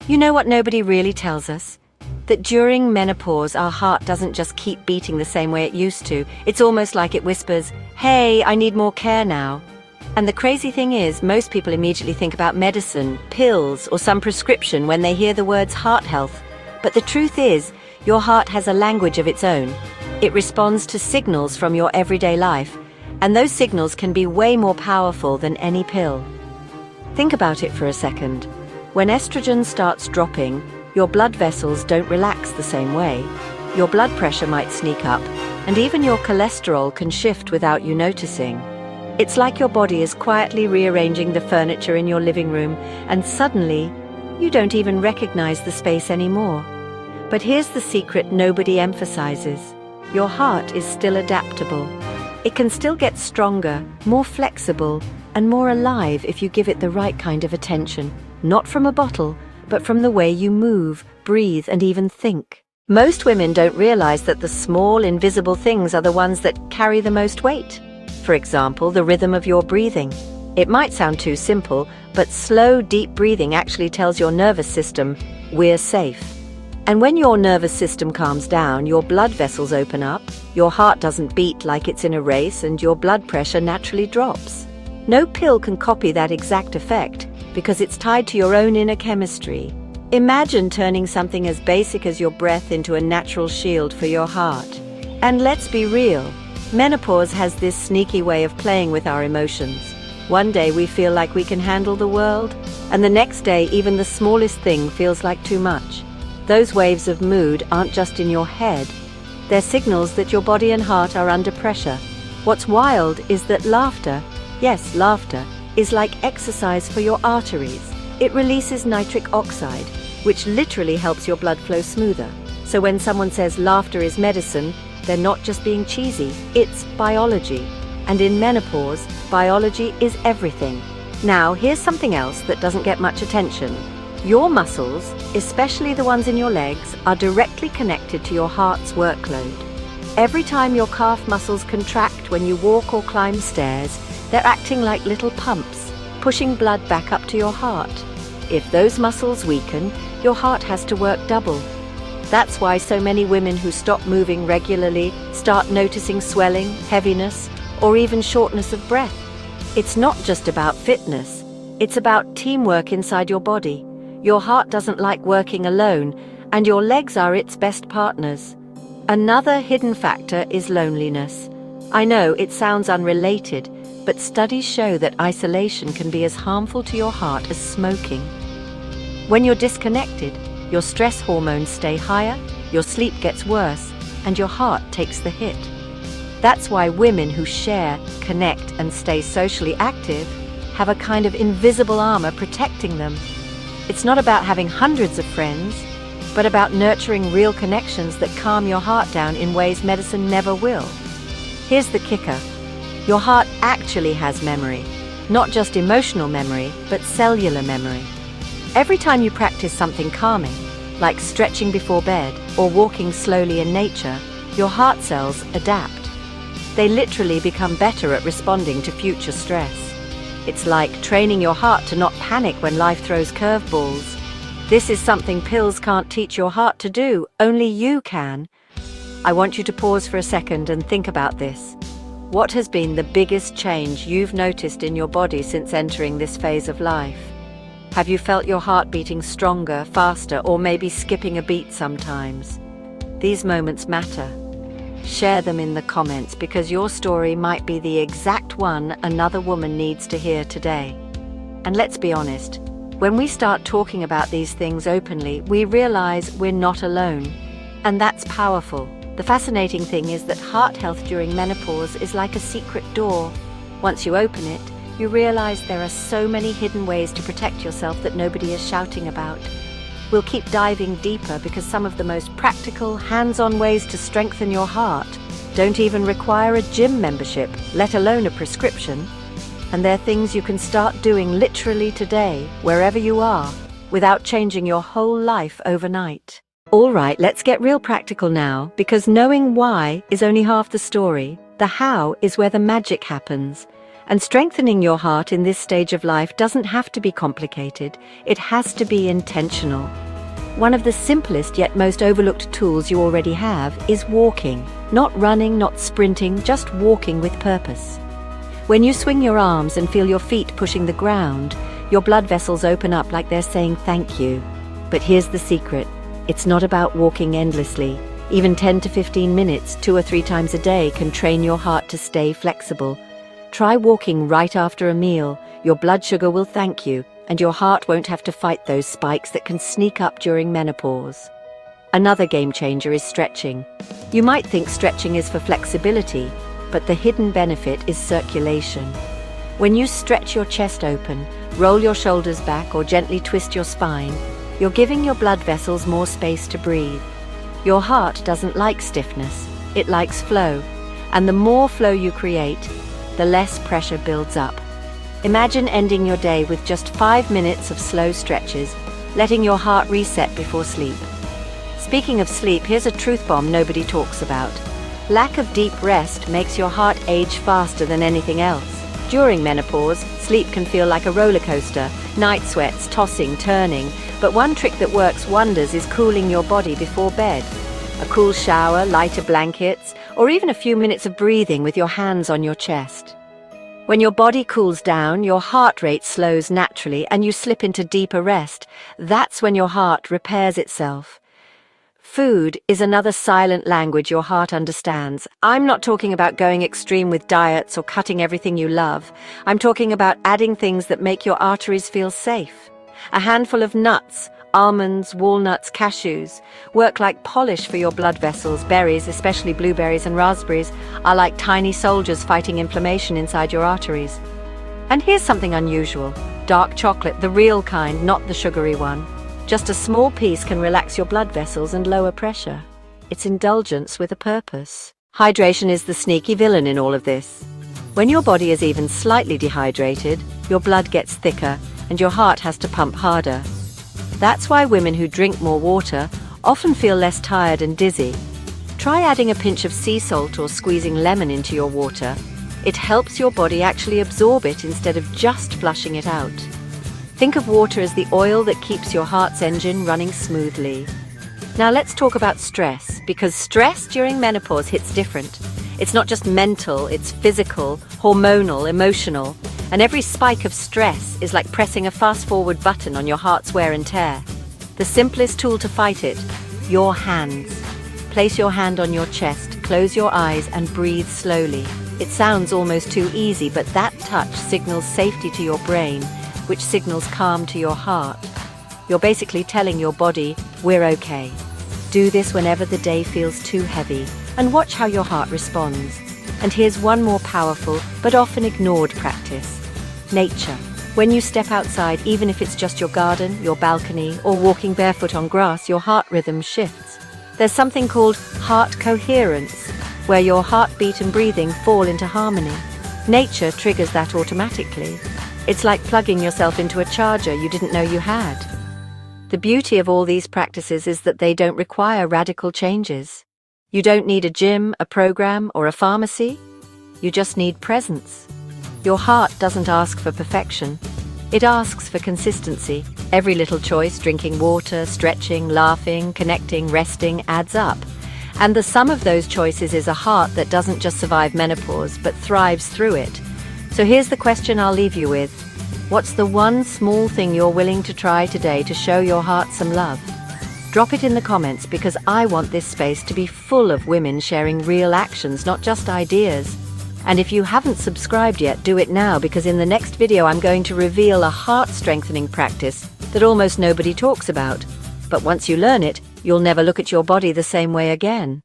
You know what nobody really tells us? That during menopause, our heart doesn't just keep beating the same way it used to. It's almost like it whispers, "Hey, I need more care now." And the crazy thing is, most people immediately think about medicine, pills, or some prescription when they hear the words heart health. But the truth is, your heart has a language of its own. It responds to signals from your everyday life, and those signals can be way more powerful than any pill. Think about it for a second. When estrogen starts dropping, your blood vessels don't relax the same way. Your blood pressure might sneak up, and even your cholesterol can shift without you noticing. It's like your body is quietly rearranging the furniture in your living room, and suddenly, you don't even recognize the space anymore. But here's the secret nobody emphasizes. Your heart is still adaptable. It can still get stronger, more flexible, and more alive if you give it the right kind of attention. Not from a bottle, but from the way you move, breathe, and even think. Most women don't realize that the small, invisible things are the ones that carry the most weight. For example, the rhythm of your breathing. It might sound too simple, but slow, deep breathing actually tells your nervous system, "We're safe." And when your nervous system calms down, your blood vessels open up, your heart doesn't beat like it's in a race, and your blood pressure naturally drops. No pill can copy that exact effect, because it's tied to your own inner chemistry. Imagine turning something as basic as your breath into a natural shield for your heart. And let's be real, menopause has this sneaky way of playing with our emotions. One day we feel like we can handle the world, and the next day even the smallest thing feels like too much. Those waves of mood aren't just in your head, they're signals that your body and heart are under pressure. What's wild is that laughter, yes, laughter, is like exercise for your arteries. It releases nitric oxide, which literally helps your blood flow smoother. So when someone says laughter is medicine, they're not just being cheesy, it's biology. And in menopause, biology is everything. Now, here's something else that doesn't get much attention. Your muscles, especially the ones in your legs, are directly connected to your heart's workload. Every time your calf muscles contract when you walk or climb stairs, they're acting like little pumps, pushing blood back up to your heart. If those muscles weaken, your heart has to work double. That's why so many women who stop moving regularly start noticing swelling, heaviness, or even shortness of breath. It's not just about fitness, it's about teamwork inside your body. Your heart doesn't like working alone, and your legs are its best partners. Another hidden factor is loneliness. I know it sounds unrelated, but studies show that isolation can be as harmful to your heart as smoking. When you're disconnected, your stress hormones stay higher, your sleep gets worse, and your heart takes the hit. That's why women who share, connect, and stay socially active have a kind of invisible armor protecting them. It's not about having hundreds of friends, but about nurturing real connections that calm your heart down in ways medicine never will. Here's the kicker. Your heart actually has memory, not just emotional memory, but cellular memory. Every time you practice something calming, like stretching before bed or walking slowly in nature, your heart cells adapt. They literally become better at responding to future stress. It's like training your heart to not panic when life throws curveballs. This is something pills can't teach your heart to do, only you can. I want you to pause for a second and think about this. What has been the biggest change you've noticed in your body since entering this phase of life? Have you felt your heart beating stronger, faster, or maybe skipping a beat sometimes? These moments matter. Share them in the comments because your story might be the exact one another woman needs to hear today. And let's be honest, when we start talking about these things openly, we realize we're not alone. And that's powerful. The fascinating thing is that heart health during menopause is like a secret door. Once you open it, you realize there are so many hidden ways to protect yourself that nobody is shouting about. We'll keep diving deeper because some of the most practical, hands-on ways to strengthen your heart don't even require a gym membership, let alone a prescription. And they're things you can start doing literally today, wherever you are, without changing your whole life overnight. All right, let's get real practical now, because knowing why is only half the story. The how is where the magic happens. And strengthening your heart in this stage of life doesn't have to be complicated. It has to be intentional. One of the simplest yet most overlooked tools you already have is walking. Not running, not sprinting, just walking with purpose. When you swing your arms and feel your feet pushing the ground, your blood vessels open up like they're saying thank you. But here's the secret. It's not about walking endlessly. Even 10 to 15 minutes, 2 or 3 times a day, can train your heart to stay flexible. Try walking right after a meal. Your blood sugar will thank you, and your heart won't have to fight those spikes that can sneak up during menopause. Another game changer is stretching. You might think stretching is for flexibility, but the hidden benefit is circulation. When you stretch your chest open, roll your shoulders back, or gently twist your spine, you're giving your blood vessels more space to breathe. Your heart doesn't like stiffness, it likes flow, and the more flow you create, the less pressure builds up. Imagine ending your day with just 5 minutes of slow stretches, letting your heart reset before sleep. Speaking of sleep, here's a truth bomb nobody talks about. Lack of deep rest makes your heart age faster than anything else. During menopause, sleep can feel like a roller coaster, night sweats, tossing, turning, but one trick that works wonders is cooling your body before bed. A cool shower, lighter blankets, or even a few minutes of breathing with your hands on your chest. When your body cools down, your heart rate slows naturally and you slip into deeper rest. That's when your heart repairs itself. Food is another silent language your heart understands. I'm not talking about going extreme with diets or cutting everything you love. I'm talking about adding things that make your arteries feel safe. A handful of nuts, almonds, walnuts, cashews, work like polish for your blood vessels. Berries, especially blueberries and raspberries, are like tiny soldiers fighting inflammation inside your arteries. And here's something unusual. Dark chocolate, the real kind, not the sugary one. Just a small piece can relax your blood vessels and lower pressure. It's indulgence with a purpose. Hydration is the sneaky villain in all of this. When your body is even slightly dehydrated, your blood gets thicker and your heart has to pump harder. That's why women who drink more water often feel less tired and dizzy. Try adding a pinch of sea salt or squeezing lemon into your water. It helps your body actually absorb it instead of just flushing it out. Think of water as the oil that keeps your heart's engine running smoothly. Now let's talk about stress, because stress during menopause hits different. It's not just mental, it's physical, hormonal, emotional, and every spike of stress is like pressing a fast-forward button on your heart's wear and tear. The simplest tool to fight it: your hands. Place your hand on your chest, close your eyes, and breathe slowly. It sounds almost too easy, but that touch signals safety to your brain, which signals calm to your heart. You're basically telling your body, we're okay. Do this whenever the day feels too heavy, and watch how your heart responds. And here's one more powerful, but often ignored practice. Nature. When you step outside, even if it's just your garden, your balcony, or walking barefoot on grass, your heart rhythm shifts. There's something called heart coherence, where your heartbeat and breathing fall into harmony. Nature triggers that automatically. It's like plugging yourself into a charger you didn't know you had. The beauty of all these practices is that they don't require radical changes. You don't need a gym, a program, or a pharmacy. You just need presence. Your heart doesn't ask for perfection. It asks for consistency. Every little choice, drinking water, stretching, laughing, connecting, resting, adds up. And the sum of those choices is a heart that doesn't just survive menopause, but thrives through it. So here's the question I'll leave you with. What's the one small thing you're willing to try today to show your heart some love? Drop it in the comments, because I want this space to be full of women sharing real actions, not just ideas. And if you haven't subscribed yet, do it now, because in the next video I'm going to reveal a heart-strengthening practice that almost nobody talks about. But once you learn it, you'll never look at your body the same way again.